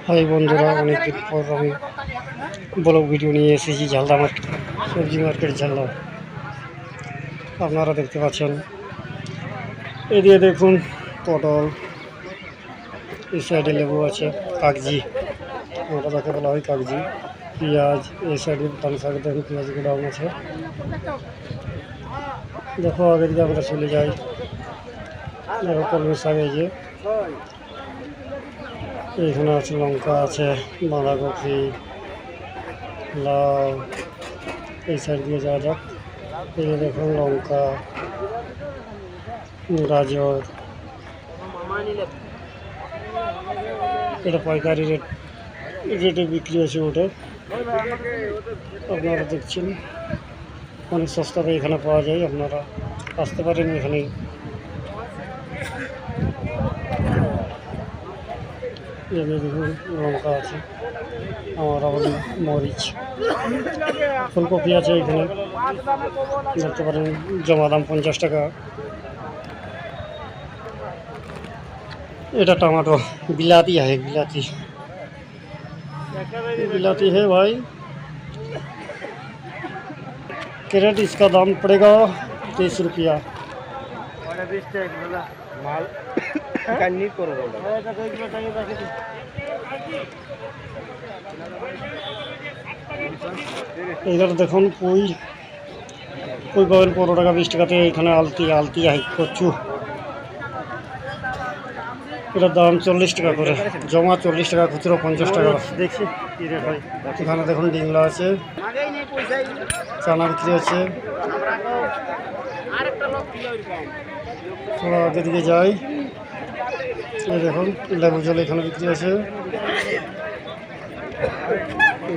High বন্ধুরা, অনেকদিন পর আমি ব্লগ ভিডিও নিয়ে এসেছি ঝালদা মার্কেট, সবজি মার্কেট ঝালদা। আপনারা দেখতে পাচ্ছেন, এদিকে দেখুন পটল, এই সাইডে লেবু আছে, কাগজি, ওটা যাকে বলা হয় কাগজি, পেঁয়াজ, এই সাইডে ডান সাইডে দেখুন পেঁয়াজ গোডাউন আছে। দেখো আগের দিকে আমরা চলে যাই, দেখো কলমের শাক, এই যে এইখানে আছে লঙ্কা, আছে বাঁধাকপি, লাউ। এই সাইড দিয়ে যাওয়া যাক। এই যে দেখুন লঙ্কা, গাজর, এটা পাইকারি রেটে বিক্রি হচ্ছে। ওটা আপনারা দেখছেন অনেক সস্তাতে এখানে পাওয়া যায়, আপনারা আসতে পারেন এখানে। দেখুন লঙ্কা আছে, আমার আবার মরিচ, ফুলকপি আছে এখানে দেখতে পারেন, জমা দাম 50 টাকা। এটা टमाटो बिलाती है, बिलाती है भाई। कैरेट इसका दाम पड़ेगा 30 रुपया। इधर देखो पुई पाবেন 15 টাকা 20 টাকাতে। এখানে আলতি কচু, এটার দাম 40 টাকা করে, জমা 40 টাকা, খুচরো 50 টাকা। দেখছি কী রেট হয়। এখানে দেখুন ডিংলা আছে, চানা বিক্রি হচ্ছে। থোড়া আগে দিকে যাই, এই দেখুন লেবু জল এখানে বিক্রি আছে।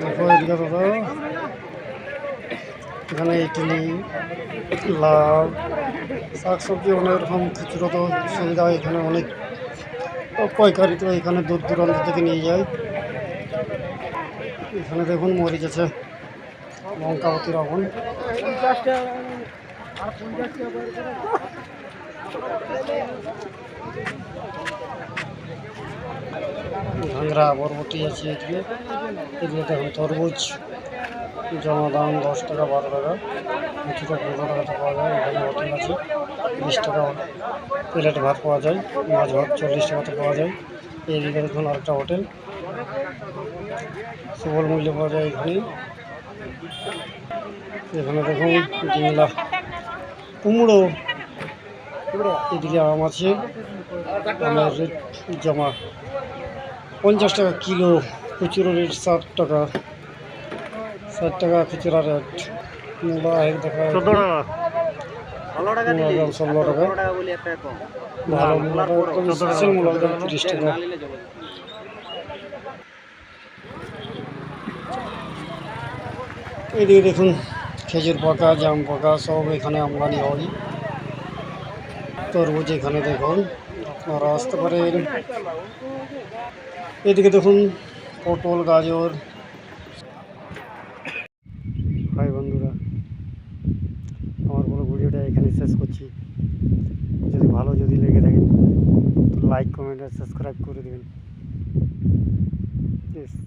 দেখো এদিকে দাদা, এখানে ইডলি, লাউ, শাক সবজি অনেক রকম, খুচরো তো সুবিধা এখানে অনেক, পাইকারি তো এখানে দূর দূরান্ত থেকে নিয়ে যায়। এখানে দেখুন মরিচ আছে, লঙ্কা অতি রকম। ঘাংরা বরবটি আছে এদিকে। এদিকে দেখুন তরমুজ, জমা দাম 10 টাকা 12 টাকা, খুচরো 15 টাকাতে পাওয়া যায়। এখানে হোটেল আছে, 20 টাকা প্লেট ভাত পাওয়া যায়, মাছ ভাত 40 টাকাতে পাওয়া যায়। এইদিকে দেখুন আরেকটা হোটেল, সুবল মূল্যে পাওয়া যায় এখানে। এখানে দেখুন ডিংলা, কুমড়ো, এদিকে আম আছে, আমের রেট জমা 50 টাকা কিলো, খুচরো রেট 60 টাকা, 60 টাকা খুচরা রেট। মূলা এক দেখা 16 টাকা, 16 টাকা, ভালো মূলাটা স্পেশাল মূলাটা 30 টাকা। এদিকে দেখুন খেজুর পাকা, জাম পাকা সব এখানে আমদানি হয়। তরমুজ এখানে দেখুন, আপনারা আসতে পারেন। এদিকে দেখুন পটল, গাজর। হাই বন্ধুরা, আমার বড় ভিডিওটা এখানে শেষ করছি। যদি লেগে থাকে লাইক, কমেন্ট আর সাবস্ক্রাইব করে দেবেন।